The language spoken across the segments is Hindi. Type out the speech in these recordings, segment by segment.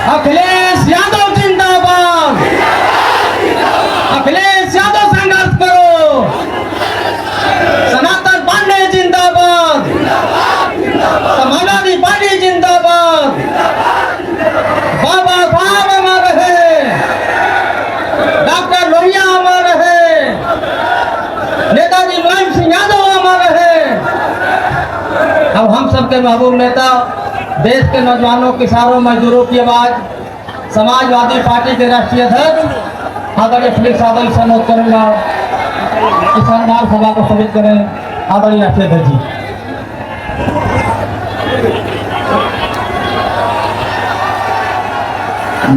अखिलेश यादव जिंदाबाद, अखिलेश यादव संघर्ष करो, सनातन पांडे जिंदाबाद, समाजवादी पार्टी जिंदाबाद, बाबा साहब अमर रहे, डॉक्टर लोहिया अमर रहे, नेताजी मुलायम सिंह यादव अमर रहे। अब हम सबके महबूब नेता, देश के नौजवानों, किसानों, मजदूरों की आवाज, समाजवादी पार्टी के राष्ट्रीय अध्यक्ष आदरणीय अखिलेश यादव से अनुरोध करूंगा कि शानदार सभा को संबोधित करें। आदरणीय राष्ट्रीय अध्यक्ष जी।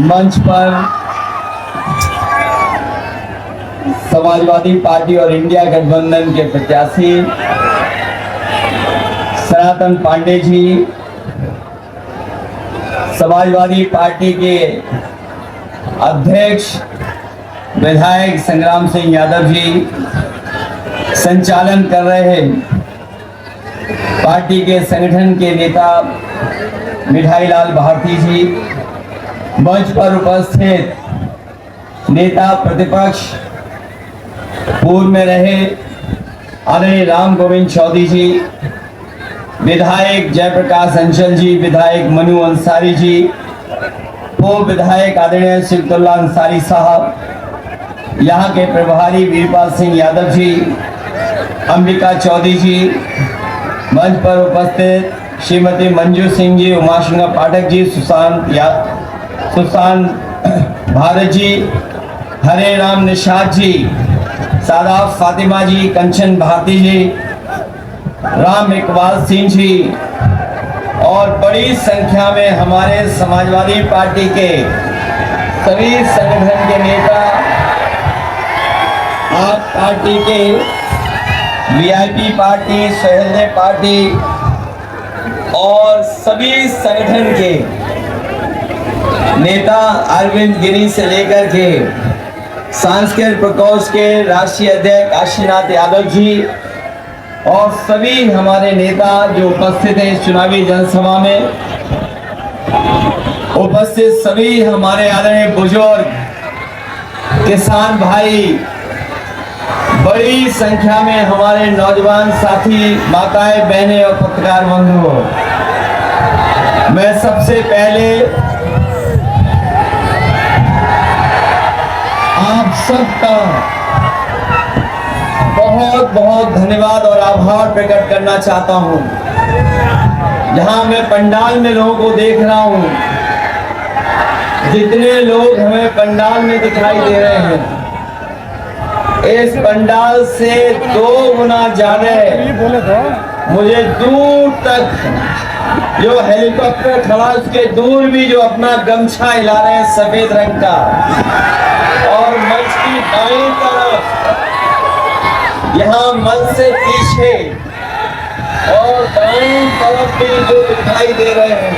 मंच पर समाजवादी पार्टी और इंडिया गठबंधन के प्रत्याशी सनातन पांडे जी, समाजवादी पार्टी के अध्यक्ष विधायक संग्राम सिंह यादव जी, संचालन कर रहे हैं पार्टी के संगठन के नेता मिठाई लाल भारती जी, मंच पर उपस्थित नेता प्रतिपक्ष पूर्व में रहे आदरणीय राम गोविंद चौधरी जी, विधायक जयप्रकाश अंचल जी, विधायक मनु अंसारी जी, पूर्व विधायक आदरणीय सिफतुल्लाह अंसारी साहब, यहाँ के प्रभारी वीरपाल सिंह यादव जी, अंबिका चौधरी जी, मंच पर उपस्थित श्रीमती मंजू सिंह जी, उमाशंकर पाठक जी, सुशांत भारत जी, हरे राम निषाद जी, सादाब फातिमा जी, कंचन भारती जी, राम इकबाल सिंह जी और बड़ी संख्या में हमारे समाजवादी पार्टी के सभी संगठन के नेता, आप पार्टी के वीआईपी पार्टी, सहजदेव पार्टी और सभी संगठन के नेता, अरविंद गिरी से लेकर के सांस्कृतिक प्रकोष्ठ के राष्ट्रीय अध्यक्ष आशीनाथ यादव जी और सभी हमारे नेता जो उपस्थित हैं इस चुनावी जनसभा में, उपस्थित सभी हमारे आदरणीय बुजुर्ग, किसान भाई, बड़ी संख्या में हमारे नौजवान साथी, माताएं, बहनें और पत्रकार बंधुओं, मैं सबसे पहले आप सबका बहुत बहुत धन्यवाद और आभार प्रकट करना चाहता हूं। जहां मैं पंडाल में लोगों को देख रहा हूं, जितने लोग हमें पंडाल में दिखाई दे रहे हैं, इस पंडाल से 2 गुना ज्यादा मुझे दूर तक जो हेलीकॉप्टर खड़ा उसके दूर भी जो अपना गमछा हिला रहे हैं सफेद रंग का, और मंच की दाईं तरफ यहाँ मंच से पीछे और दाईं तरफ भी जो दिखाई दे रहे हैं,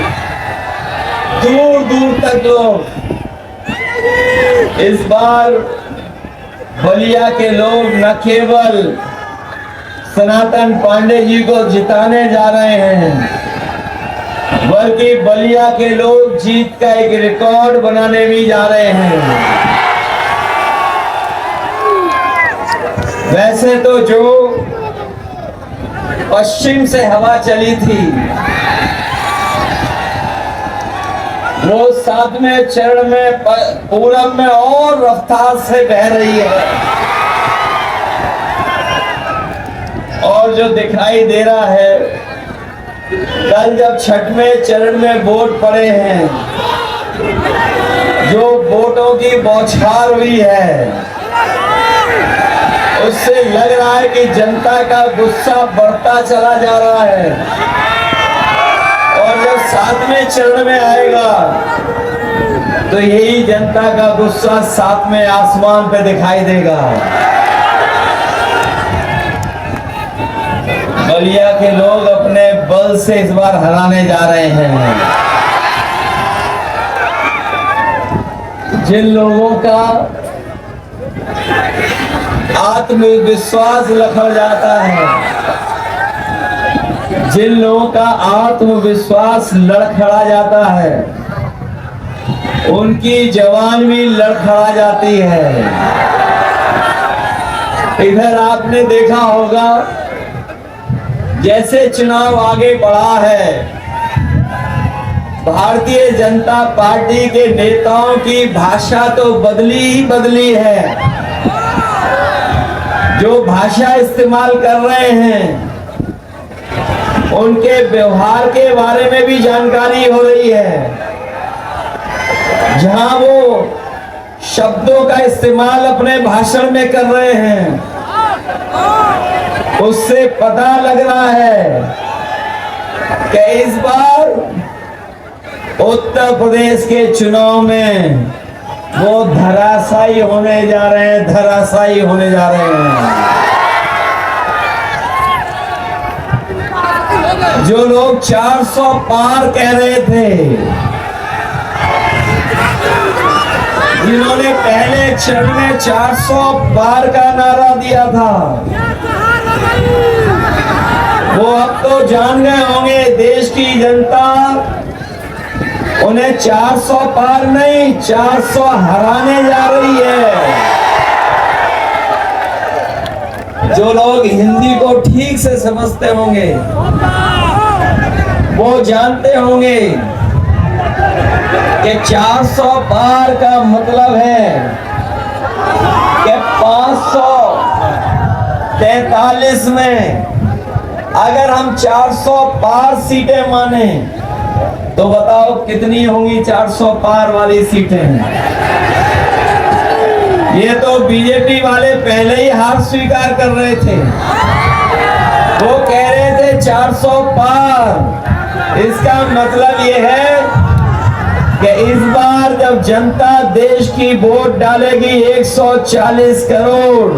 दूर दूर तक लोग, इस बार बलिया के लोग न केवल सनातन पांडे जी को जिताने जा रहे हैं, बल्कि बलिया के लोग जीत का एक रिकॉर्ड बनाने भी जा रहे हैं। वैसे तो जो पश्चिम से हवा चली थी वो 7वें चरण में पूरब में और रफ्तार से बह रही है, और जो दिखाई दे रहा है, कल जब 6वें चरण में वोट पड़े हैं, जो वोटों की बौछार हुई है, उससे लग रहा है कि जनता का गुस्सा बढ़ता चला जा रहा है, और जब 7वें चरण में आएगा तो यही जनता का गुस्सा 7वें आसमान पे दिखाई देगा। बलिया के लोग अपने बल से इस बार हराने जा रहे हैं। जिन लोगों का आत्मविश्वास लखड़ जाता है, जिन लोगों का आत्मविश्वास लड़खड़ा जाता है, उनकी जवान भी लड़खड़ा जाती है। इधर आपने देखा होगा जैसे चुनाव आगे बढ़ा है, भारतीय जनता पार्टी के नेताओं की भाषा तो बदली ही बदली है। जो भाषा इस्तेमाल कर रहे हैं उनके व्यवहार के बारे में भी जानकारी हो रही है। जहां वो शब्दों का इस्तेमाल अपने भाषण में कर रहे हैं, उससे पता लग रहा है कि इस बार उत्तर प्रदेश के चुनाव में वो धराशायी होने जा रहे हैं, धराशायी होने जा रहे हैं। जो लोग 400 पार कह रहे थे, जिन्होंने पहले चरण में 400 पार का नारा दिया था, वो अब तो जान गए होंगे देश की जनता उन्हें 400 पार नहीं 400 हराने जा रही है। जो लोग हिंदी को ठीक से समझते होंगे वो जानते होंगे कि 400 पार का मतलब है कि 543 में अगर हम 400 पार सीटें माने तो बताओ कितनी होंगी 400 पार वाली सीटें। ये तो बीजेपी वाले पहले ही हार स्वीकार कर रहे थे। वो कह रहे थे 400 पार। इसका मतलब ये है कि इस बार जब जनता देश की वोट डालेगी 140 करोड़,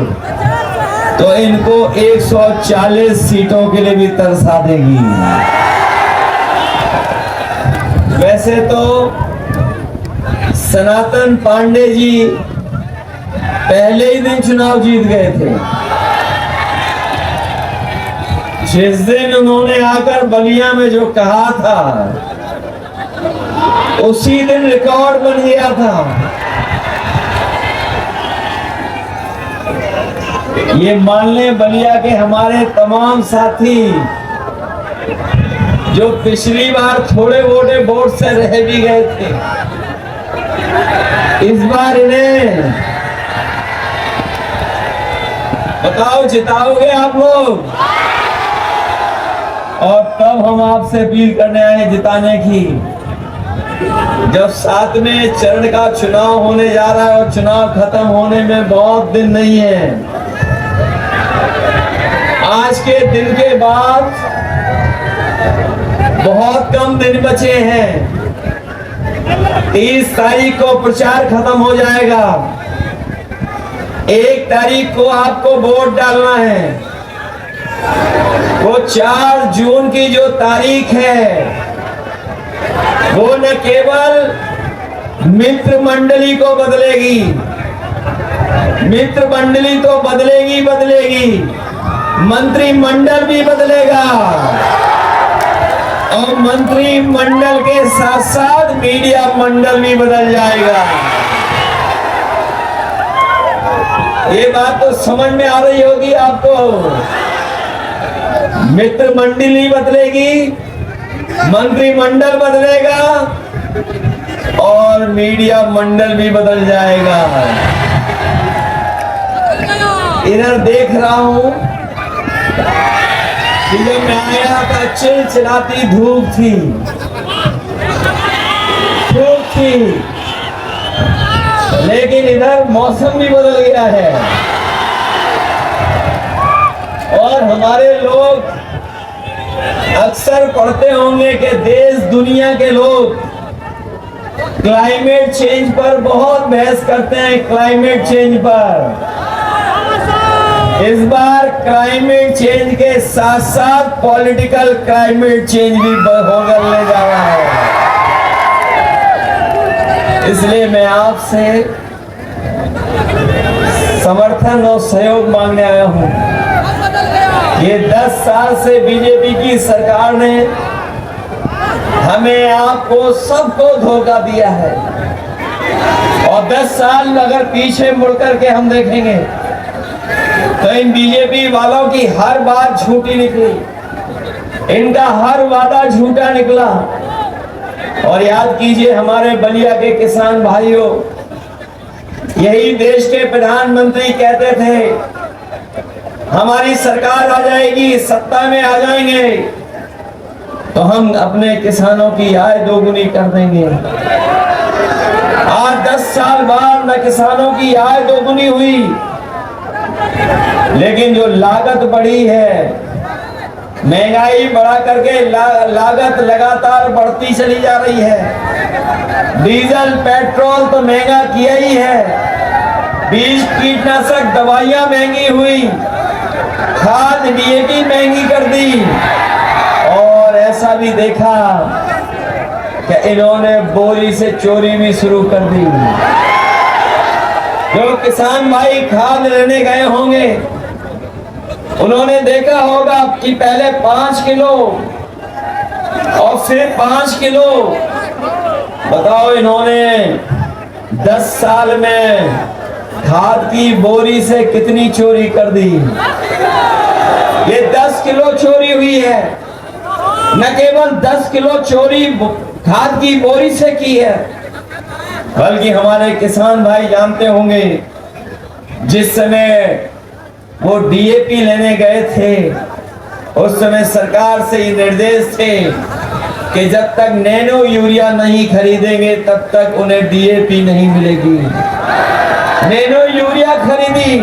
तो इनको 140 सीटों के लिए भी तरसा देगी। वैसे तो सनातन पांडे जी पहले ही दिन चुनाव जीत गए थे। जिस दिन उन्होंने आकर बलिया में जो कहा था, उसी दिन रिकॉर्ड बन गया था। ये मान लें बलिया के हमारे तमाम साथी जो पिछली बार थोड़े वोटे वोट से रह भी गए थे, इस बार इन्हें बताओ जिताओगे आप लोग? और तब हम आपसे अपील करने आए जिताने की। जब 7वें चरण का चुनाव होने जा रहा है और चुनाव खत्म होने में बहुत दिन नहीं है, आज के दिन के बाद बहुत कम दिन बचे हैं। 30 तारीख को प्रचार खत्म हो जाएगा। 1 तारीख को आपको वोट डालना है। वो 4 जून की जो तारीख है, वो न केवल मित्र मंडली को बदलेगी, मित्र मंडली तो बदलेगी, मंत्रिमंडल भी बदलेगा और मंत्रिमंडल के साथ साथ मीडिया मंडल भी बदल जाएगा। ये बात तो समझ में आ रही होगी आपको। मित्र मंडली बदलेगी, मंत्रिमंडल बदलेगा और मीडिया मंडल भी बदल जाएगा। इधर देख रहा हूं कि जब मैं आया था चिलचिलाती धूप थी, लेकिन इधर मौसम भी बदल गया है और हमारे लोग अक्सर पढ़ते होंगे कि देश दुनिया के लोग क्लाइमेट चेंज पर बहुत बहस करते हैं। क्लाइमेट चेंज पर इस बार क्लाइमेट चेंज के साथ साथ पॉलिटिकल क्लाइमेट चेंज भी होने जा रहा है। इसलिए मैं आपसे समर्थन और सहयोग मांगने आया हूं। ये 10 साल से बीजेपी की सरकार ने हमें आपको सबको धोखा दिया है। और 10 साल अगर पीछे मुड़ करके हम देखेंगे तो इन बीजेपी वालों की हर बात झूठी निकली, इनका हर वादा झूठा निकला। और याद कीजिए हमारे बलिया के किसान भाइयों, यही देश के प्रधानमंत्री कहते थे हमारी सरकार आ जाएगी, सत्ता में आ जाएंगे तो हम अपने किसानों की आय दोगुनी कर देंगे। आज 10 साल बाद न किसानों की आय दोगुनी हुई, लेकिन जो लागत बढ़ी है, महंगाई बढ़ा करके लागत लगातार बढ़ती चली जा रही है। डीजल पेट्रोल तो महंगा किया ही है, बीज कीटनाशक दवाइयां महंगी हुई, खाद डीएपी महंगी कर दी। और ऐसा भी देखा कि इन्होंने बोरी से चोरी भी शुरू कर दी। जो किसान भाई खाद लेने गए होंगे उन्होंने देखा होगा कि पहले 5 किलो और फिर 5 किलो। बताओ इन्होंने 10 साल में खाद की बोरी से कितनी चोरी कर दी। ये 10 किलो चोरी हुई है, न केवल 10 किलो चोरी खाद की बोरी से की है, बल्कि हमारे किसान भाई जानते होंगे जिस समय वो डीएपी लेने गए थे उस समय सरकार से ये निर्देश थे कि जब तक नैनो यूरिया नहीं खरीदेंगे तब तक उन्हें डीएपी नहीं मिलेगी। नैनो यूरिया खरीदी,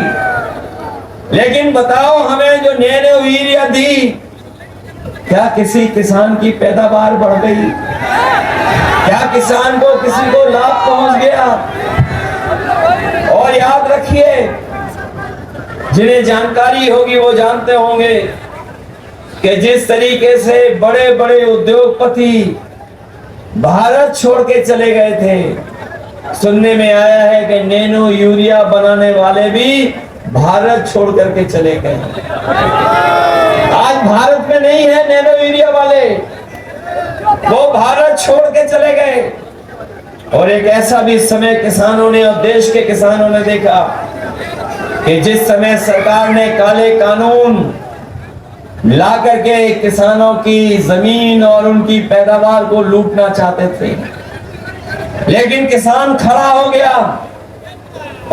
लेकिन बताओ हमें जो नैनो यूरिया दी, क्या किसी किसान की पैदावार बढ़ गई? क्या किसान को किसी को लाभ पहुंच गया? और याद रखिए, जिन्हें जानकारी होगी वो जानते होंगे कि जिस तरीके से बड़े बड़े उद्योगपति भारत छोड़ के चले गए थे, सुनने में आया है कि नैनो यूरिया बनाने वाले भी भारत छोड़ करके चले गए। आज भारत में नहीं है नैनो यूरिया वाले, वो भारत छोड़ के चले गए। और एक ऐसा भी समय किसानों ने और देश के किसानों ने देखा कि जिस समय सरकार ने काले कानून ला करके किसानों की जमीन और उनकी पैदावार को लूटना चाहते थे, लेकिन किसान खड़ा हो गया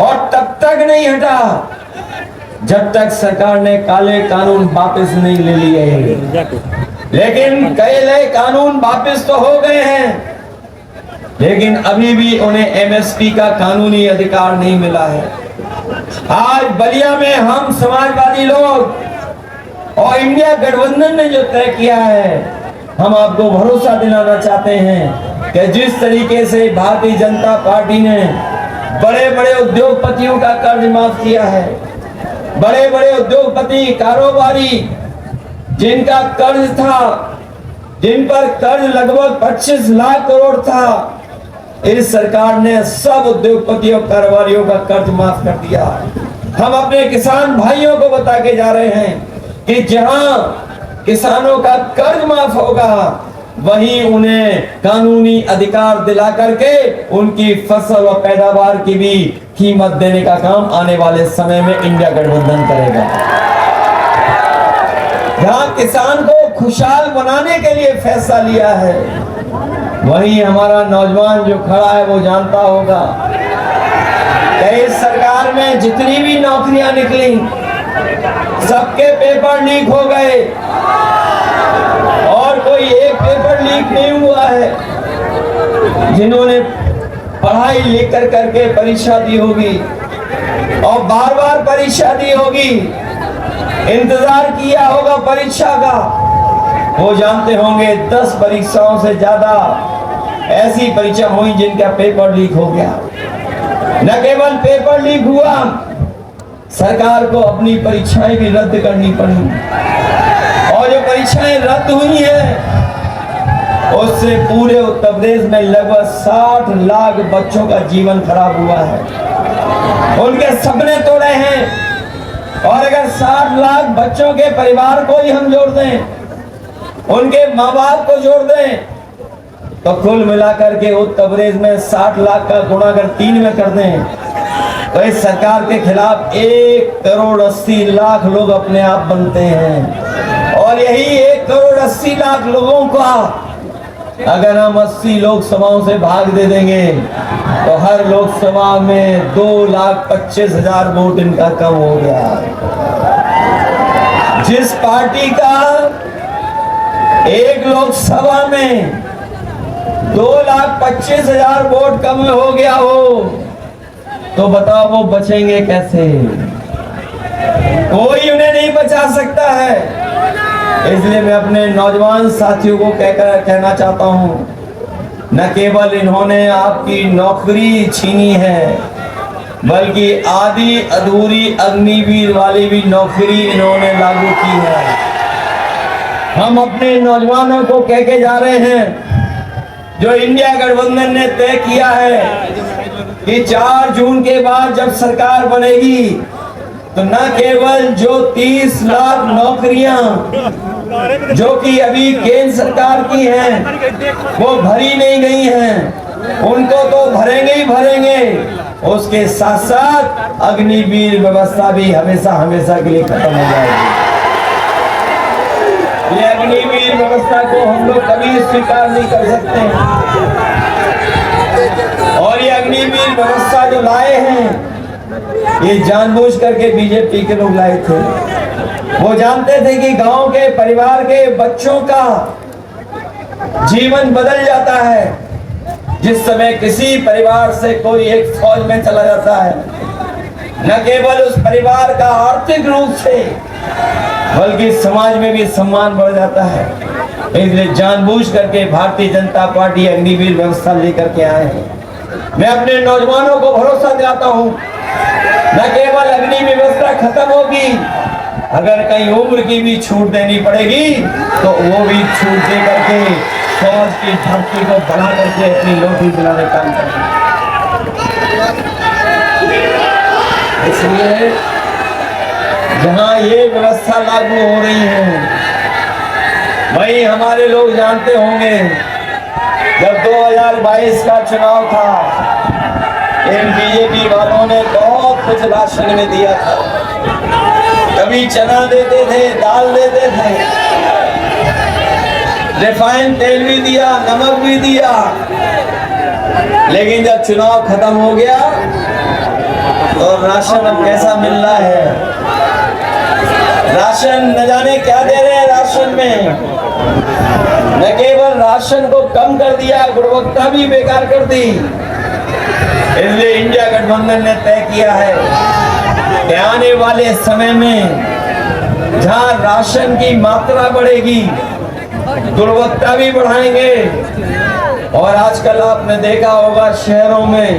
और तब तक नहीं हटा जब तक सरकार ने काले कानून वापस नहीं ले लिए। लेकिन काले कानून वापस तो हो गए हैं, लेकिन अभी भी उन्हें एमएसपी का कानूनी अधिकार नहीं मिला है। आज बलिया में हम समाजवादी लोग और इंडिया गठबंधन ने जो तय किया है, हम आपको भरोसा दिलाना चाहते हैं कि जिस तरीके से भारतीय जनता पार्टी ने बड़े बड़े उद्योगपतियों का कर्ज माफ किया है, बड़े बड़े उद्योगपति कारोबारी जिनका कर्ज था, जिन पर कर्ज लगभग 25 लाख करोड़ था, इस सरकार ने सब उद्योगपतियों कारोबारियों का कर्ज माफ कर दिया। हम अपने किसान भाइयों को बता के जा रहे हैं कि जहां किसानों का कर्ज माफ होगा वहीं उन्हें कानूनी अधिकार दिला करके उनकी फसल और पैदावार की भी कीमत देने का काम आने वाले समय में इंडिया गठबंधन करेगा। जहां किसान को खुशहाल बनाने के लिए फैसला लिया है, वहीं हमारा नौजवान जो खड़ा है वो जानता होगा कि इस सरकार में जितनी भी नौकरियां निकली सबके पेपर लीक हो गए और कोई एक पेपर लीक नहीं हुआ है। जिन्होंने पढ़ाई लिख कर करके परीक्षा दी होगी और बार बार परीक्षा दी होगी, इंतजार किया होगा परीक्षा का, वो जानते होंगे 10 परीक्षाओं से ज्यादा ऐसी परीक्षा हुई जिनका पेपर लीक हो गया। न केवल पेपर लीक हुआ, सरकार को अपनी परीक्षाएं भी रद्द करनी पड़ी और जो परीक्षाएं रद्द हुई हैं उससे पूरे उत्तर प्रदेश में लगभग 60 लाख बच्चों का जीवन खराब हुआ है, उनके सपने तोड़े हैं। और अगर 60 लाख बच्चों के परिवार को ही हम जोड़ दें, उनके माँ बाप को जोड़ दें, तो कुल मिलाकर के उत्तर प्रदेश में 60 लाख का गुणा अगर 3 में कर दें तो इस सरकार के खिलाफ 1,80,00,000 लोग अपने आप बनते हैं। और यही 1,80,00,000 लोगों का अगर हम 80 लोकसभाओं से भाग दे देंगे तो हर लोकसभा में 2,25,000 वोट इनका कम हो गया। जिस पार्टी का एक लोकसभा में 2,25,000 वोट कम हो गया हो तो बताओ वो बचेंगे कैसे? कोई उन्हें नहीं बचा सकता है। इसलिए मैं अपने नौजवान साथियों को कहना चाहता हूं, न केवल इन्होंने आपकी नौकरी छीनी है बल्कि आधी अधूरी अग्निवीर वाली भी नौकरी इन्होंने लागू की है। हम अपने नौजवानों को कह के जा रहे हैं, जो इंडिया गठबंधन ने तय किया है कि 4 जून के बाद जब सरकार बनेगी तो न केवल जो 30 लाख नौकरियां जो कि अभी केंद्र सरकार की हैं वो भरी नहीं गई हैं, उनको तो भरेंगे ही भरेंगे, उसके साथ साथ अग्निवीर व्यवस्था भी हमेशा हमेशा के लिए खत्म हो जाएगी। ये अग्निवीर व्यवस्था को हम लोग कभी स्वीकार नहीं कर सकते। और ये अग्निवीर व्यवस्था जो लाए हैं ये जानबूझ करके बीजेपी के लोग लाए थे। वो जानते थे कि गांव के परिवार के बच्चों का जीवन बदल जाता है जिस समय किसी परिवार से कोई एक फौज में चला जाता है। न केवल उस परिवार का आर्थिक रूप से बल्कि समाज में भी सम्मान बढ़ जाता है। इसलिए जानबूझ करके भारतीय जनता पार्टी अग्निवीर व्यवस्था लेकर के आए हैं। मैं अपने नौजवानों को भरोसा दिलाता हूं, न केवल अग्निवीर व्यवस्था खत्म होगी, अगर कहीं उम्र की भी छूट देनी पड़ेगी तो वो भी छूट दे करके फौज की भर्ती को बढ़ा करके अपनी नौकरी दिलाने का काम करेंगे। इसलिए जहां ये व्यवस्था लागू हो रही है, वही हमारे लोग जानते होंगे जब 2022 का चुनाव था, इन बीजेपी वालों ने बहुत कुछ राशन में दिया था। कभी चना देते थे, दाल देते थे, रिफाइंड तेल भी दिया, नमक भी दिया। लेकिन जब चुनाव खत्म हो गया तो राशन अब कैसा मिल रहा है? राशन न जाने क्या दे रहे हैं राशन में। न केवल राशन को कम कर दिया, गुणवत्ता भी बेकार कर दी। इसलिए इंडिया गठबंधन ने तय किया है कि आने वाले समय में जहां राशन की मात्रा बढ़ेगी, गुणवत्ता भी बढ़ाएंगे। और आजकल आपने देखा होगा शहरों में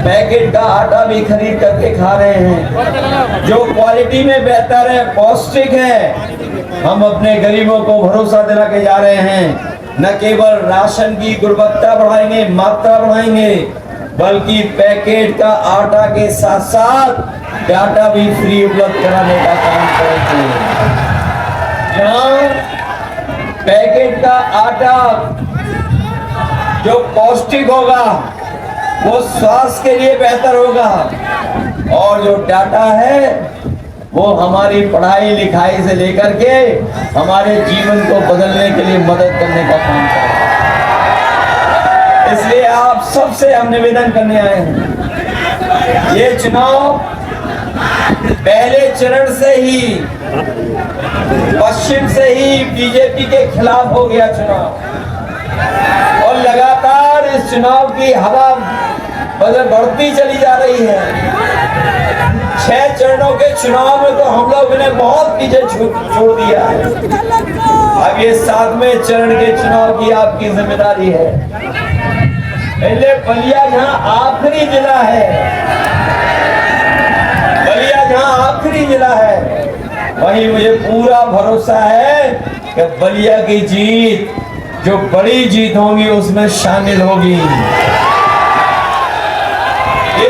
पैकेट का आटा भी खरीद करके खा रहे हैं, जो क्वालिटी में बेहतर है, पौष्टिक है। हम अपने गरीबों को भरोसा दिला के जा रहे हैं, न केवल राशन की गुणवत्ता बढ़ाएंगे, मात्रा बढ़ाएंगे, बल्कि पैकेट का आटा के साथ साथ आटा भी फ्री उपलब्ध कराने का काम करेंगे। जहां पैकेट का आटा जो पौष्टिक होगा वो स्वास्थ्य के लिए बेहतर होगा, और जो डाटा है वो हमारी पढ़ाई लिखाई से लेकर के हमारे जीवन को बदलने के लिए मदद करने का काम करेगा। इसलिए आप सबसे हम निवेदन करने आए हैं, ये चुनाव पहले चरण से ही पश्चिम से ही बीजेपी के खिलाफ हो गया चुनाव, और लगातार इस चुनाव की हवा बढ़ती चली जा रही है। 6 चरणों के चुनाव में तो हम लोग ने बहुत पीछे छोड़ दिया है। अब ये 7वें चरण के चुनाव की आपकी जिम्मेदारी है। पहले बलिया जहां आखिरी जिला है, बलिया जहां आखिरी जिला है, वहीं मुझे पूरा भरोसा है कि बलिया की जीत जो बड़ी जीत होगी उसमें शामिल होगी। ये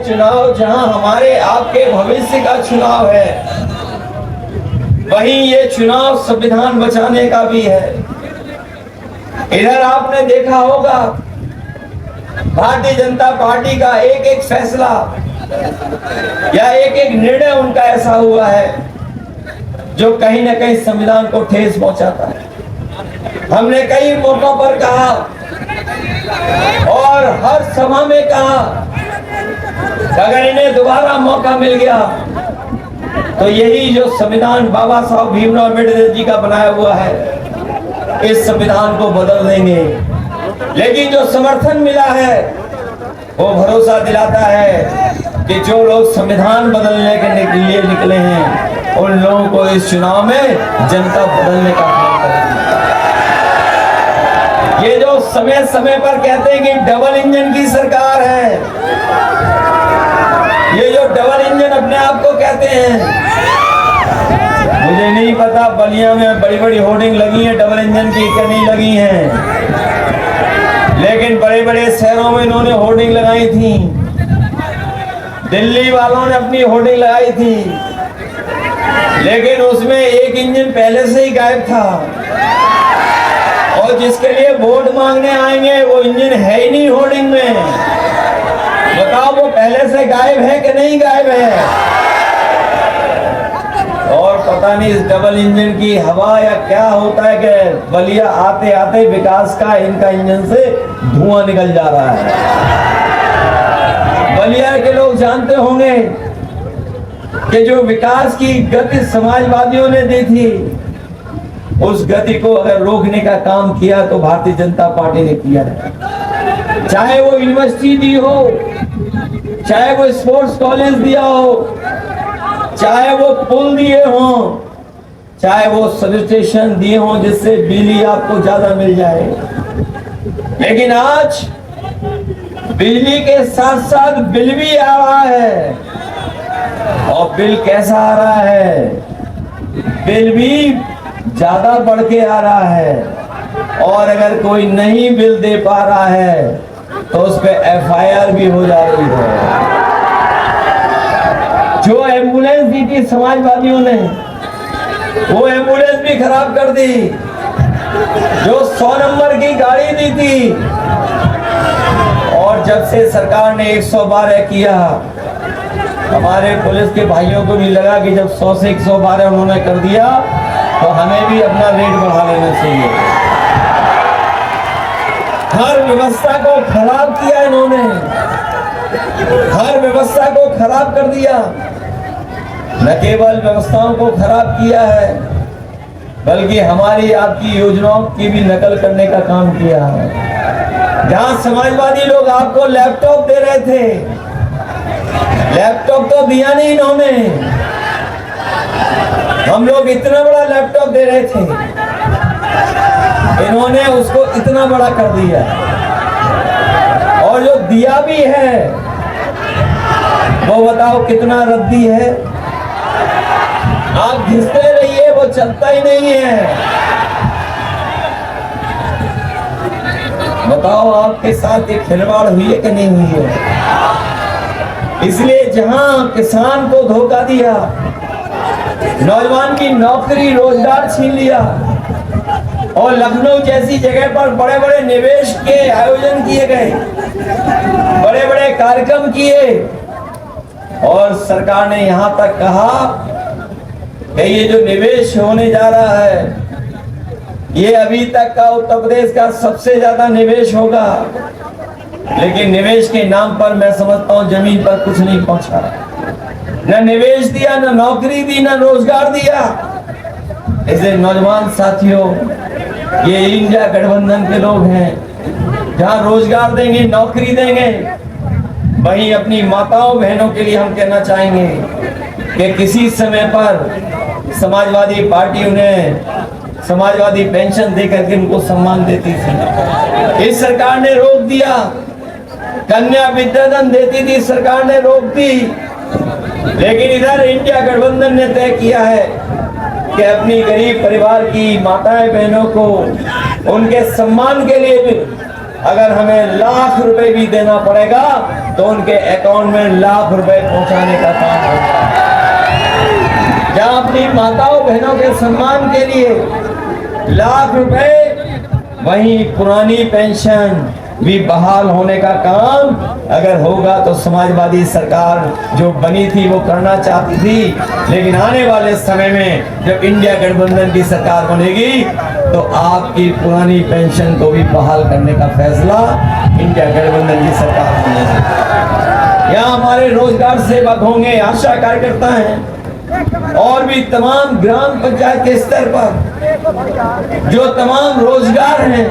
चुनाव जहां हमारे आपके भविष्य का चुनाव है, वहीं ये चुनाव संविधान बचाने का भी है। इधर आपने देखा होगा भारतीय जनता पार्टी का एक एक फैसला या एक एक निर्णय उनका ऐसा हुआ है जो कहीं ना कहीं संविधान को ठेस पहुंचाता है। हमने कई मौकों पर कहा और हर सभा में कहा कि अगर इन्हें दोबारा मौका मिल गया तो यही जो संविधान बाबा साहब भीमराव अम्बेडकर जी का बनाया हुआ है, इस संविधान को बदल देंगे। लेकिन जो समर्थन मिला है वो भरोसा दिलाता है कि जो लोग संविधान बदलने के लिए निकले हैं उन लोगों को इस चुनाव में जनता बदलने का काम करेगी। ये जो समय समय पर कहते हैं कि डबल इंजन की सरकार है, ये जो डबल इंजन अपने आप को कहते हैं, मुझे नहीं पता बलिया में बड़ी बड़ी होर्डिंग लगी है डबल इंजन की क्या नहीं लगी हैं, लेकिन बड़े बड़े शहरों में इन्होंने होर्डिंग लगाई थी। दिल्ली वालों ने अपनी होर्डिंग लगाई थी, लेकिन उसमें एक इंजन पहले से ही गायब था और जिसके लिए वोट मांगने आएंगे वो इंजन है ही नहीं होर्डिंग में। बताओ वो पहले से गायब है कि नहीं गायब है? और पता नहीं इस डबल इंजन की हवा या क्या होता है कि बलिया आते आते विकास का इनका इंजन से धुआं निकल जा रहा है। बलिया के लोग जानते होंगे कि जो विकास की गति समाजवादियों ने दी थी, उस गति को अगर रोकने का काम किया तो भारतीय जनता पार्टी ने किया है। चाहे वो यूनिवर्सिटी दी हो, चाहे वो स्पोर्ट्स कॉलेज दिया हो, चाहे वो पुल दिए हों, चाहे वो सब स्टेशन दिए हों जिससे बिजली आपको ज्यादा मिल जाए। लेकिन आज बिजली के साथ साथ बिल भी आ रहा है, और बिल कैसा आ रहा है? बिल भी ज्यादा बढ़ के आ रहा है, और अगर कोई नहीं बिल दे पा रहा है तो उस पर FIR भी हो जा रही है। जो एम्बुलेंस दी थी समाजवादियों ने, वो एम्बुलेंस भी खराब कर दी। जो 100 नंबर की गाड़ी दी थी, और जब से सरकार ने 112 किया, हमारे पुलिस के भाइयों को भी लगा कि जब 100 से 112 उन्होंने कर दिया तो हमें भी अपना रेट बढ़ा लेना चाहिए। हर व्यवस्था को खराब किया इन्होंने, हर व्यवस्था को खराब कर दिया। न केवल व्यवस्थाओं को खराब किया है, बल्कि हमारी आपकी योजनाओं की भी नकल करने का काम किया है। जहां समाजवादी लोग आपको लैपटॉप दे रहे थे, लैपटॉप तो दिया नहीं इन्होंने। हम लोग इतना बड़ा लैपटॉप दे रहे थे, इन्होंने उसको इतना बड़ा कर दिया। और जो दिया भी है वो बताओ कितना रद्दी है। आप घिसते रहिए, वो चलता ही नहीं है। बताओ आपके साथ ये खिलवाड़ हुई है कि नहीं हुई है? इसलिए जहां किसान को धोखा दिया, नौजवान की नौकरी रोजगार छीन लिया, और लखनऊ जैसी जगह पर बड़े बड़े निवेश के आयोजन किए गए, बड़े बड़े कार्यक्रम किए, और सरकार ने यहां तक कहा कि ये जो निवेश होने जा रहा है, ये अभी तक का उत्तर प्रदेश का सबसे ज्यादा निवेश होगा। लेकिन निवेश के नाम पर मैं समझता हूं जमीन पर कुछ नहीं पहुंचा। न निवेश दिया, न नौकरी दी, न रोजगार दिया। इसलिए नौजवान साथियों, ये इंडिया गठबंधन के लोग हैं। जहां रोजगार देंगे, नौकरी देंगे, वहीं अपनी माताओं बहनों के लिए हम कहना चाहेंगे कि किसी समय पर समाजवादी पार्टी उन्हें समाजवादी पेंशन देकर के उनको सम्मान देती थी। इस सरकार ने रोक दिया। कन्या विद्याधन देती थी, सरकार ने रोक दी। लेकिन इधर इंडिया गठबंधन ने तय किया है कि अपनी गरीब परिवार की माताएं बहनों को उनके सम्मान के लिए भी अगर हमें लाख रुपए भी देना पड़ेगा तो उनके अकाउंट में लाख रुपए पहुंचाने का काम होगा। जहां अपनी माताओं बहनों के सम्मान के लिए लाख रुपए, वहीं पुरानी पेंशन भी बहाल होने का काम अगर होगा तो समाजवादी सरकार जो बनी थी वो करना चाहती थी। लेकिन आने वाले समय में जब इंडिया गठबंधन की सरकार बनेगी तो आपकी पुरानी पेंशन को भी बहाल करने का फैसला इंडिया गठबंधन की सरकार बनेगी। यहाँ हमारे रोजगार सेवक होंगे, आशा कार्यकर्ता हैं और भी तमाम ग्राम पंचायत के स्तर पर जो तमाम रोजगार हैं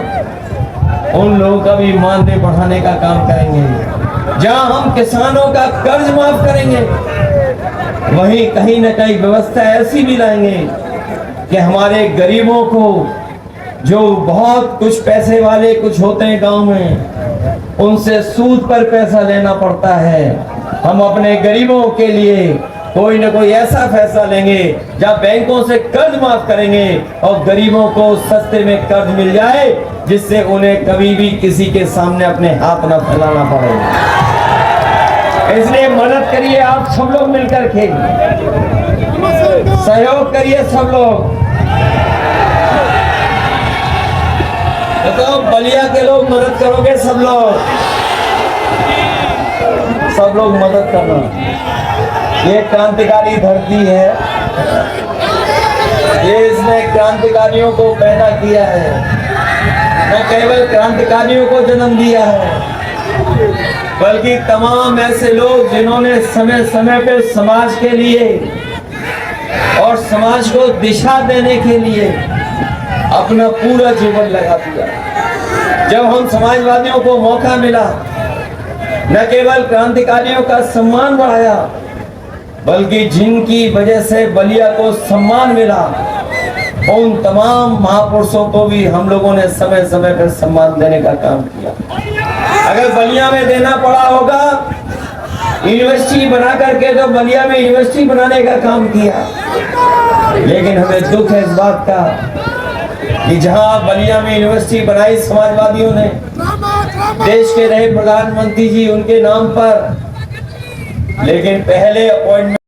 उन लोगों का भी मानदेय बढ़ाने का काम करेंगे। जहां हम किसानों का कर्ज माफ करेंगे, वहीं कहीं न कहीं व्यवस्था ऐसी भी लाएंगे कि हमारे गरीबों को, जो बहुत कुछ पैसे वाले कुछ होते हैं गांव में, उनसे सूद पर पैसा लेना पड़ता है। हम अपने गरीबों के लिए कोई न कोई ऐसा फैसला लेंगे जहां बैंकों से कर्ज माफ करेंगे और गरीबों को सस्ते में कर्ज मिल जाए, जिससे उन्हें कभी भी किसी के सामने अपने हाथ न फैलाना पड़े। इसलिए मदद करिए आप सब लोग मिलकर के, सहयोग करिए सब लोग। तो बलिया के लोग मदद करोगे, सब लोग मदद करना। ये क्रांतिकारी धरती है, ये इसने क्रांतिकारियों को पैदा किया है, न केवल क्रांतिकारियों को जन्म दिया है, बल्कि तमाम ऐसे लोग जिन्होंने समय समय पे समाज के लिए और समाज को दिशा देने के लिए अपना पूरा जीवन लगा दिया। जब हम समाजवादियों को मौका मिला, न केवल क्रांतिकारियों का सम्मान बढ़ाया, बल्कि जिनकी वजह से बलिया को सम्मान मिला, उन तमाम महापुरुषों को भी हम लोगों ने समय समय पर सम्मान देने का काम किया। अगर बलिया में देना पड़ा होगा यूनिवर्सिटी बना करके, तो बलिया में यूनिवर्सिटी बनाने का काम किया। लेकिन हमें दुख है इस बात का कि जहां बलिया में यूनिवर्सिटी बनाई समाजवादियों ने, देश के रहे प्रधानमंत्री जी उनके नाम पर, लेकिन पहले अपॉइंटमेंट